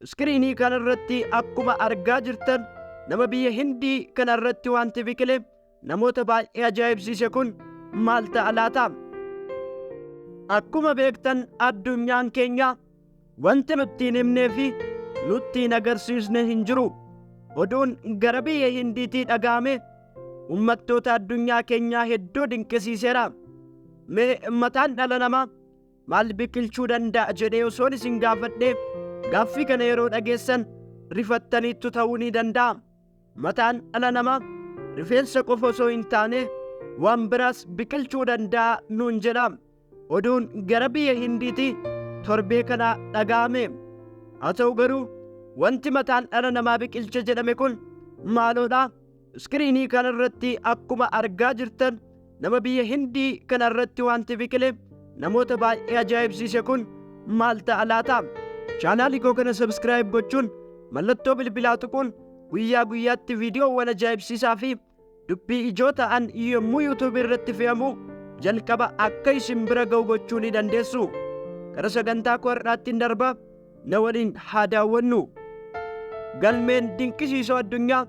Iskiriinii kanarratti akkuma argaa jirtan nama biyya Hindii kanarratti wanti biqile namoota baay'ee ajaa'ibsiise kun maal ta'a laata? Akkuma beektan addunyaan keenya wanti nutti hin himnee fi nutti hin agarsiisne hin jiru. Oduun gara biyya Hindiitii dhaga'ame ummattoota addunyaa keenyaa hedduu dinqisiiseera. Mee mataan dhala namaa maal biqilchuu danda'a jedhee osoon isin gaafadhee gaaffii kana yeroo dhageessan rifattaniittu ta'uu ni danda'a. Mataan dhala namaa rifeensa qofa osoo hin taane waan biraas biqilchuu danda'a nuun jedha. Oduun gara biyya Hindiitii torbee kana dhaga'ame. Haa ta'u garuu wanti mataan dhala namaa biqilche jedhame kun maaloodha? Iskiriinii kanarratti akkuma argaa jirtan nama biyya Hindii kanarratti wanti biqile namoota baay'ee ajaa'ibsiise kun maal ta'a laata? Chaanaalii koo kana sabskiraayib gochuun mallattoo bilbilaa tuquun guyyaa guyyaatti viidiyoowwan ajaa'ibsiisaa fi dubbii ijoo ta'an yommuu yuutuubii irratti fe'amu jalqaba akka isin bira ga'u gochuu ni dandeessu. Gara sagantaa koo har'aatti darba na waliin haa daawwannu. Galmeen dinqisiisoo addunyaa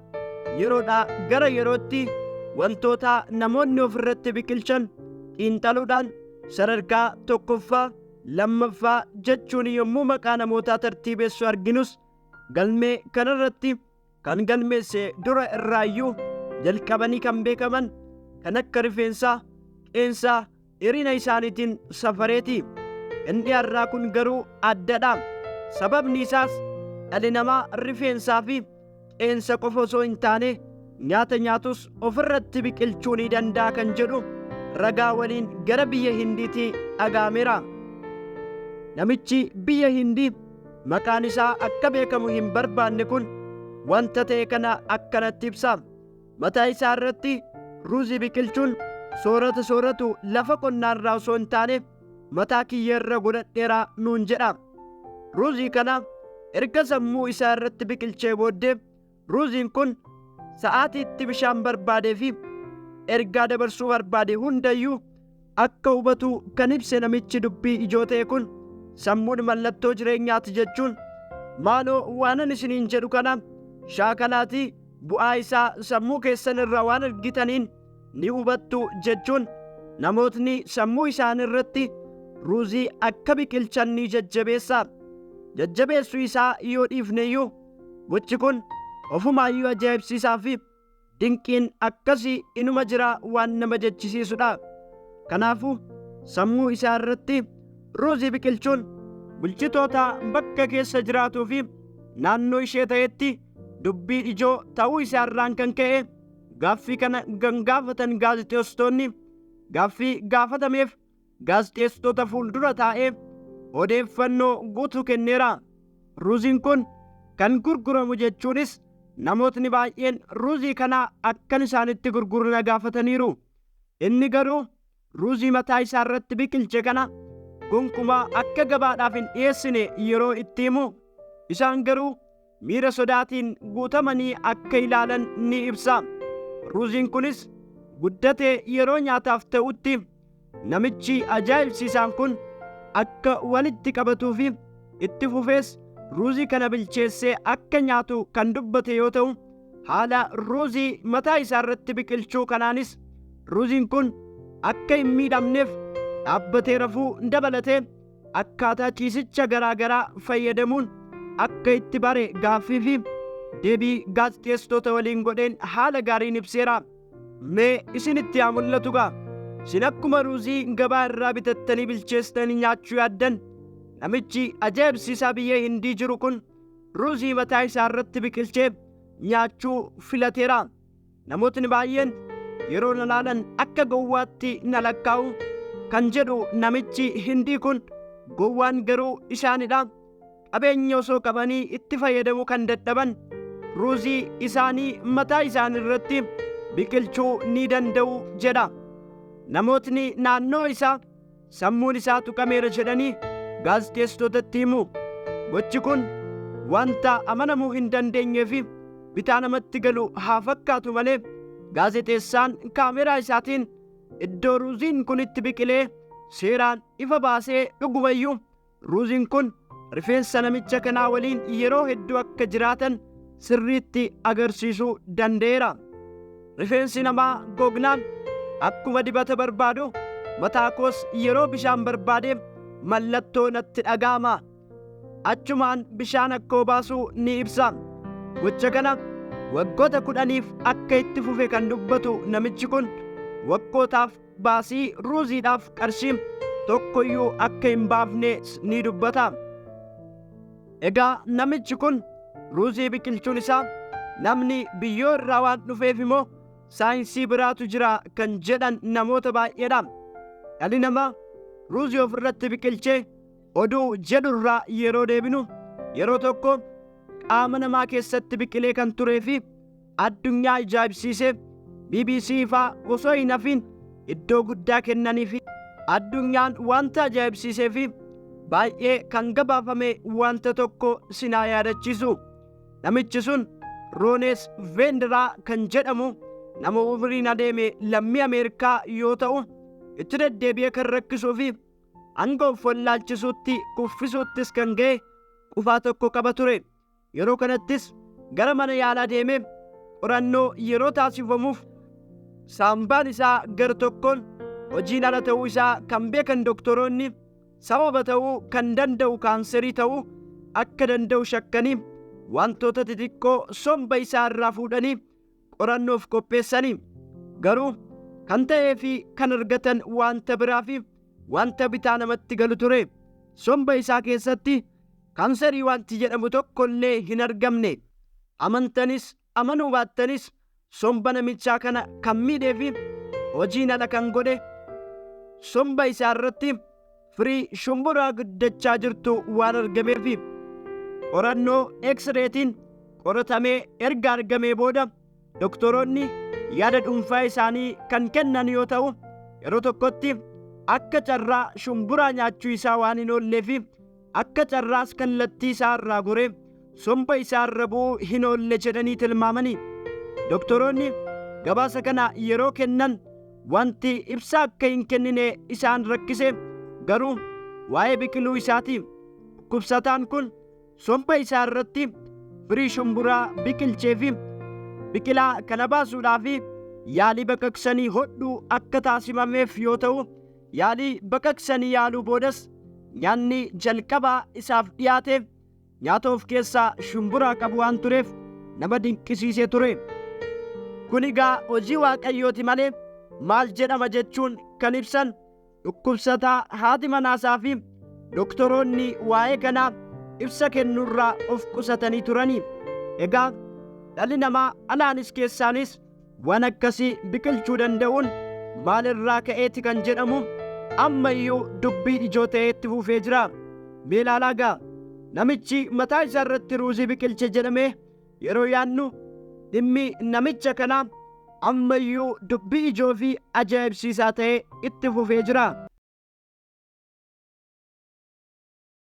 yeroodhaa gara yerootti wantoota namoonni ofirratti biqilchan xiinxaluudhaan sadarkaa tokkoffaa lammaffaa jechuun yommuu maqaa namootaa tartiibessu arginus galmee kanarratti kan galmeesse dura irraayyuu jalqabanii kan beekaman kan akka rifeensaa, qeensaa, hirina isaaniitiin safareeti. Inni har'aa kun garuu addadha. Sababni isaas dhalli namaa rifeensaa fi qeensa qofa osoo hin taane nyaata nyaatus ofirratti biqilchuu ni danda'a kan jedhu ragaa waliin gara biyya Hindiitii dhaga'ameera. Namichi biyya Hindii maqaan isaa akka beekamu hin barbaanne kun wanta ta'e kana akkanatti ibsa. Mataa isaa irratti ruuzii biqilchuun soorata sooratu lafa qonnaarraa osoo hin taane mataa kiyya irra godhadheera nuun jedha. Ruuzii kana erga sammuu isaa irratti biqilchee booddee ruuziin kun sa'aatiitti bishaan barbaadee fi ergaa dabarsuu barbaade hundayyuu akka hubatu kan ibse namichi dubbii ijoo ta'e kun sammuun mallattoo jireenyaati jechuun maaloo waanan isiniin jedhu kana shaakalaatii bu'aa isaa sammuu keessan irraa waan argitaniin ni hubattu jechuun namootni sammuu isaan irratti ruuzii akka biqilchan ni jajjabeessa. Jajjabeessuu isaa yoo dhiifneyyuu gochi kun ofumaayyuu ajaa'ibsiisaa fi dinqiin akkasii inuma jira waan nama jechisiisudha. Kanaafuu sammuu isaa irratti ruuzii biqilchuun bulchitoota bakka keessa jiraatuu fi naannoo ishee ta'etti dubbii ijoo ta'uu isaa irraan kan ka'e gaaffii kana gaafatan gaazexeessitoonni gaaffii gaafatameef gaazexeessitoota fuuldura taa'ee odeeffannoo guutuu kenneera. Ruuziin kun kan gurguramu jechuunis namootni baay'een ruuzii kana akkan isaanitti gurguran gaafataniiru. Inni garuu ruuzii mataa isaa irratti biqilche kana gonkumaa akka gabaadhaaf hin dhiyeessine yeroo itti himu isaan garuu miira sodaatiin guutamanii akka ilaalan ni ibsa. Ruuziin kunis guddatee yeroo nyaataaf ta'utti namichi ajaa'ibsiisaan kun akka walitti qabatuu fi itti fufees ruuzii kana bilcheessee akka nyaatu kan dubbate yoo ta'u haala ruuzii mataa isaa irratti biqilchuu kanaanis ruuziin kun akka hin miidhamneef dhaabbatee rafuu dabalatee akkaataa ciisicha garaagaraa fayyadamuun akka itti bare gaaffii fi deebii gaazexeessitoota waliin godheen haala gaariin ibseera. Mee isinitti haa mul'atu gaa? Isin akkuma ruuzii gabaa irraa bitattanii bilcheessitanii nyaachuu yaaddan namichi ajaa'ibsiisaa biyya Hindii jiru kun ruuzii mataa isaa irratti biqilchee nyaachuu filateera. Namootni baay'een yeroo na laalan akka gowwaatti na lakkaa'u kan jedhu namichi Hindii kun gowwaan garuu isaanidha. Qabeenya osoo qabanii itti fayyadamuu kan dadhaban ruuzii isaanii mataa isaanii irratti biqilchuu ni danda'u jedha. Namootni naannoo isaa sammuun isaa tuqameera jedhanii gaazexeessitootatti himu. Gochi kun wanta amanamuu hin dandeenyee fi bitaa namatti galu haa fakkaatu malee gaazexeessaan kaameraa isaatiin iddoo ruuziin kun itti biqilee seeraan ifa baasee dhugumayyuu ruuziin kun rifeensa namicha kanaa waliin yeroo hedduu akka jiraatan sirriitti agarsiisuu danda'eera. Rifeensi namaa gognaan akkuma dibata barbaadu mataa koos yeroo bishaan barbaadeef mallattoo natti dhaga'ama. Achumaan bishaan akka obaasuu ni ibsa. Gocha kana waggoota 10 akka itti fufe kan dubbatu namichi kun waggootaaf baasii ruuziidhaaf qarshii tokkoyyuu akka hin baafne ni dubbata. Egaa namichi kun ruuzii biqilchuun isaa namni biyyoo irraa waan dhufeef immoo saayinsii biraatu jira kan jedhan namoota baay'eedha. Dhalli namaa ruuzii ofirratti biqilchee oduu jedhurraa yeroo deebinu yeroo tokko qaama namaa keessatti biqilee kan turee fi addunyaa ajaa'ibsiisee BBC faa osoo hin hafin iddoo guddaa kennanii fi addunyaan wanta ajaa'ibsiisee fi baay'ee kan gabaafame wanta tokko sinaa yaadachiisu. Namichi sun Roones Veenderaa kan jedhamu nama umriin adeeme lammii Ameerikaa yoo ta'u itti deddeebi'ee kan rakkisuu fi hanga of wallaalchisuutti kuffisuuttis kan ga'e qufaa tokko qaba ture. Yeroo kanattis gara mana yaalaa deemee qorannoo yeroo taasifamuuf saambaan isaa gar tokkoon hojiin ala ta'uu isaa kan beekan doktoroonni sababa ta'uu kan danda'u kaanserii ta'uu akka danda'u shakkanii wantoota xixiqqoo somba isaa irraa fuudhanii qorannoof qopheessanii. Garuu kan ta'ee fi kan argatan wanta biraa fi wanta bitaa namatti galu ture. Somba isaa keessatti kaanserii wanti jedhamu tokko illee hin argamne. Amantanis amanuu baattanis somba namichaa kana kan miidhee fi hojiin ala kan godhe somba isaa irratti firii shumburaa guddachaa jirtu waan argameef qorannoo X-reetiin qoratamee erga argamee booda doktoroonni yaada dhuunfaa isaanii kan kennan yoo ta'u yeroo tokkotti akka carraa shumburaa nyaachuu isaa waan hin oolleef akka carraas kallattii isaa irraa goree somba isaa irra bu'uu hin oolle jedhanii tilmaamanii. Doktoroonni gabaasa kana yeroo kennan wanti ibsaa akka hin kennine isaan rakkise. Garuu waa'ee biqiluu isaati. Dhukkubsataan kun somba isaa irratti firii shumburaa biqilchee fi biqilaa kana baasuudhaaf yaalii baqaqsanii hodhuu akka taasifameef yoo ta'u yaalii baqaqsanii yaaluu boodas nyaanni jalqabaa isaaf dhiyaate nyaata of keessaa shumburaa qabu waan tureef nama dinqisiisee ture. Kun egaa hojii Waaqayyooti malee maal jedhama jechuun kan ibsan dhukkubsataa haati manaasaa fi doktoroonni waa'ee kanaa ibsa kennuurraa of qusatanii turanii. Egaa dhalli namaa alaanis keessaanis waan akkasii biqilchuu danda'uun maalirraa ka'eeti kan jedhamu amma iyyuu dubbii ijoo ta'eetti fufee jira. Mee ilaalaa gaa namichi mataa isaa irratti ruuzii biqilche jedhamee yeroo yaannu dhimmi namicha kanaa amma iyyuu dubbii ijoo fi ajaa'ibsiisaa ta'ee itti fufee jira.